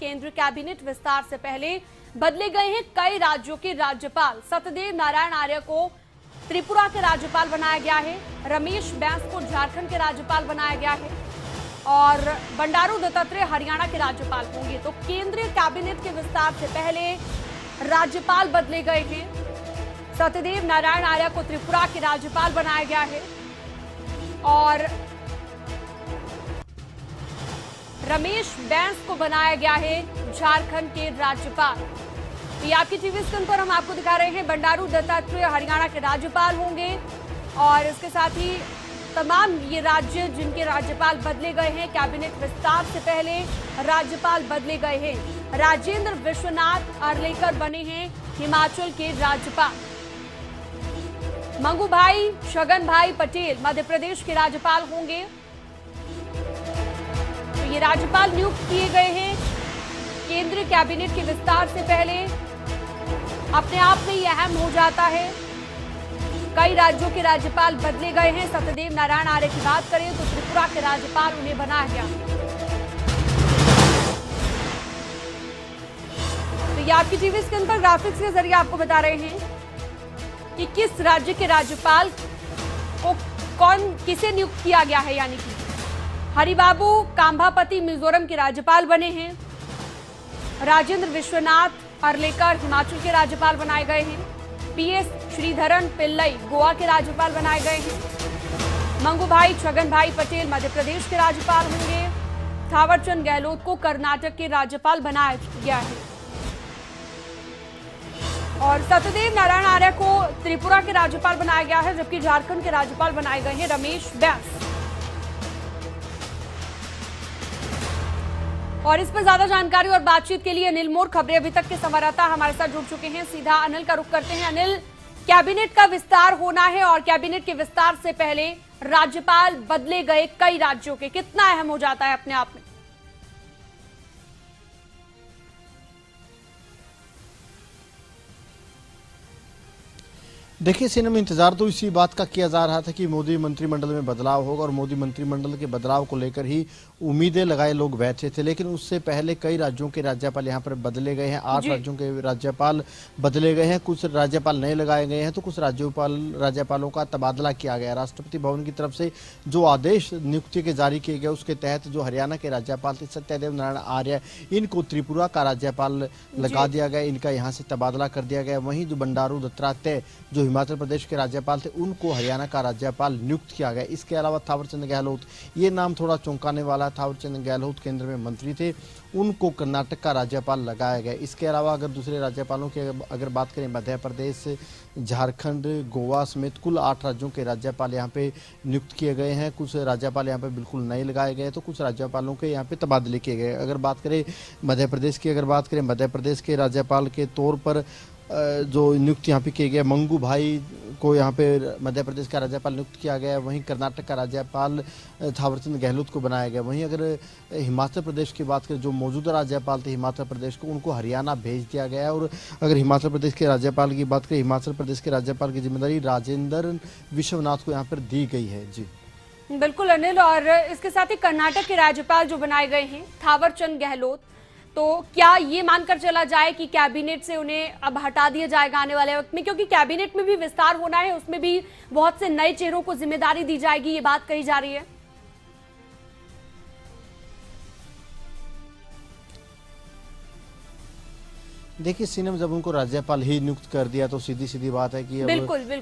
केंद्र कैबिनेट विस्तार से पहले बदले गए हैं कई राज्यों के राज्यपाल। सत्यदेव नारायण आर्य को त्रिपुरा के राज्यपाल बनाया गया है, रमेश बैस को झारखंड के राज्यपाल बनाया गया है और बंडारू दत्तात्रेय हरियाणा के राज्यपाल होंगे। तो केंद्रीय कैबिनेट के विस्तार से पहले राज्यपाल बदले गए हैं। सत्यदेव नारायण आर्य को त्रिपुरा के राज्यपाल बनाया गया है और रमेश बैस को बनाया गया है झारखंड के राज्यपाल। ये आपकी टीवी स्क्रीन पर हम आपको दिखा रहे हैं। बंडारू दत्तात्रेय हरियाणा के राज्यपाल होंगे और इसके साथ ही तमाम ये राज्य जिनके राज्यपाल बदले गए हैं, कैबिनेट विस्तार से पहले राज्यपाल बदले गए हैं। राजेंद्र विश्वनाथ अर्लेकर बने हैं हिमाचल के राज्यपाल। मंगू भाई छगन भाई पटेल मध्य प्रदेश के राज्यपाल होंगे। तो ये राज्यपाल नियुक्त किए गए हैं केंद्रीय कैबिनेट के विस्तार से पहले। अपने आप में ये अहम हो जाता है। कई राज्यों के राज्यपाल बदले गए हैं। सत्यदेव नारायण आर्य की बात करें तो त्रिपुरा के राज्यपाल उन्हें बनाया गया। तो ये आपकी टीवी स्क्रीन पर ग्राफिक्स के जरिए आपको बता रहे हैं कि किस राज्य के राज्यपाल को किसे नियुक्त किया गया है। यानी कि हरिबाबू काम्भापति मिजोरम के राज्यपाल बने हैं। राजेंद्र विश्वनाथ अर्लेकर हिमाचल के राज्यपाल बनाए गए हैं। पीएस श्रीधरन पिल्लई गोवा के राज्यपाल बनाए गए हैं। मंगूभाई छगन भाई पटेल मध्य प्रदेश के राज्यपाल होंगे। थावरचंद गहलोत को कर्नाटक के राज्यपाल बनाया गया है और सत्यदेव नारायण आर्य को त्रिपुरा के राज्यपाल बनाया गया है, जबकि झारखंड के राज्यपाल बनाए गए हैं रमेश बैस। और इस पर ज्यादा जानकारी और बातचीत के लिए अनिल मोर खबरें अभी तक के संवाददाता हमारे साथ जुड़ चुके हैं। सीधा अनिल का रुख करते हैं। अनिल, कैबिनेट का विस्तार होना है और कैबिनेट के विस्तार से पहले राज्यपाल बदले गए कई राज्यों के, कितना अहम हो जाता है अपने आप में? देखिए सिनम, इंतजार तो इसी बात का किया जा रहा था कि मोदी मंत्रिमंडल में बदलाव होगा और मोदी मंत्रिमंडल के बदलाव को लेकर ही उम्मीदें लगाए लोग बैठे थे। लेकिन उससे पहले कई राज्यों के राज्यपाल यहाँ पर बदले गए हैं। 8 राज्यों के राज्यपाल बदले गए हैं। कुछ राज्यपाल नए लगाए गए हैं तो कुछ राज्यपालों का तबादला किया गया। राष्ट्रपति भवन की तरफ से जो आदेश नियुक्ति के जारी किए गए उसके तहत जो हरियाणा के राज्यपाल थे सत्यदेव नारायण आर्य, इनको त्रिपुरा का राज्यपाल लगा दिया गया। इनका यहाँ से तबादला कर दिया गया। वहीं जो बंडारू दत्तात्रेय जो हिमाचल प्रदेश के राज्यपाल थे उनको हरियाणा का राज्यपाल नियुक्त किया गया। इसके अलावा थावरचंद गहलोत, ये नाम थोड़ा चौंकाने वाला। थावरचंद गहलोत केंद्र में मंत्री थे, उनको कर्नाटक का राज्यपाल लगाया गया। इसके अलावा अगर दूसरे राज्यपालों की अगर बात करें, मध्य प्रदेश, झारखंड, गोवा समेत कुल 8 राज्यों के राज्यपाल यहाँ पे नियुक्त किए गए हैं। कुछ राज्यपाल यहाँ पे बिल्कुल नए लगाए गए तो कुछ राज्यपालों के यहाँ पे तबादले किए गए। अगर बात करें मध्य प्रदेश की, मध्य प्रदेश के राज्यपाल के तौर पर जो नियुक्त यहाँ पे किए गए, मंगू भाई को यहाँ पे मध्य प्रदेश का राज्यपाल नियुक्त किया गया। वहीं कर्नाटक का राज्यपाल थावरचंद गहलोत को बनाया गया। वहीं अगर हिमाचल प्रदेश की बात करें, जो मौजूदा राज्यपाल थे हिमाचल प्रदेश को, उनको हरियाणा भेज दिया गया है। और अगर हिमाचल प्रदेश के राज्यपाल की बात करें, हिमाचल प्रदेश के राज्यपाल की जिम्मेदारी राजेंद्र विश्वनाथ को यहाँ पर दी गई है। जी बिल्कुल अनिल, और इसके साथ ही कर्नाटक के राज्यपाल जो बनाए गए हैं थावरचंद गहलोत, तो क्या ये मानकर चला जाए कि कैबिनेट से उन्हें अब हटा दिया जाएगा आने वाले वक्त में, क्योंकि कैबिनेट में भी विस्तार होना है, उसमें भी बहुत से नए चेहरों को जिम्मेदारी दी जाएगी, ये बात कही जा रही है? देखिए सीनम, जब उनको राज्यपाल ही नियुक्त कर दिया तो सीधी सीधी बात है कि अब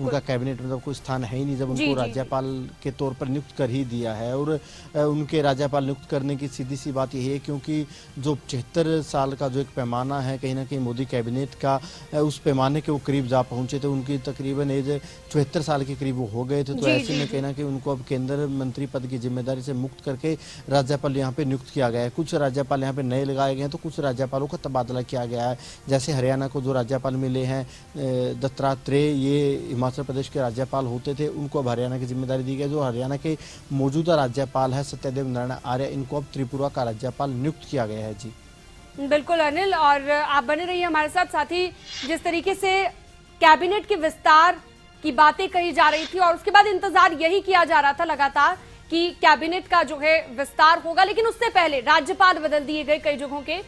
उनका कैबिनेट में कोई स्थान है ही नहीं। जब उनको राज्यपाल के तौर पर नियुक्त कर ही दिया है और उनके राज्यपाल नियुक्त करने की सीधी सी बात यही है, क्योंकि जो 73 साल का जो एक पैमाना है कहीं ना कहीं मोदी कैबिनेट का, उस पैमाने के वो करीब जा पहुंचे थे। उनकी तकरीबन एज 74 साल के करीब वो हो गए थे। तो ऐसे में कहीं ना कहीं उनको अब केंद्र मंत्री पद की जिम्मेदारी से मुक्त करके राज्यपाल यहाँ पे नियुक्त किया गया है। कुछ राज्यपाल यहाँ पे नए लगाए गए हैं तो कुछ राज्यपालों का तबादला किया गया है। जैसे हरियाणा को जो राज्यपाल मिले हैं दत्तात्रेय, ये हिमाचल प्रदेश के राज्यपाल होते थे, उनको अब हरियाणा की जिम्मेदारी दी गई। जो हरियाणा के मौजूदा राज्यपाल है सत्यदेव नारायण आर्य, इनको अब त्रिपुरा का राज्यपाल नियुक्त किया गया है। जी बिल्कुल अनिल, और आप बने रहिए हमारे साथ। साथ ही जिस तरीके से कैबिनेट के विस्तार की बातें कही जा रही थी और उसके बाद इंतजार यही किया जा रहा था लगातार कि कैबिनेट का जो है विस्तार होगा, लेकिन उससे पहले राज्यपाल बदल दिए गए कई जगहों के,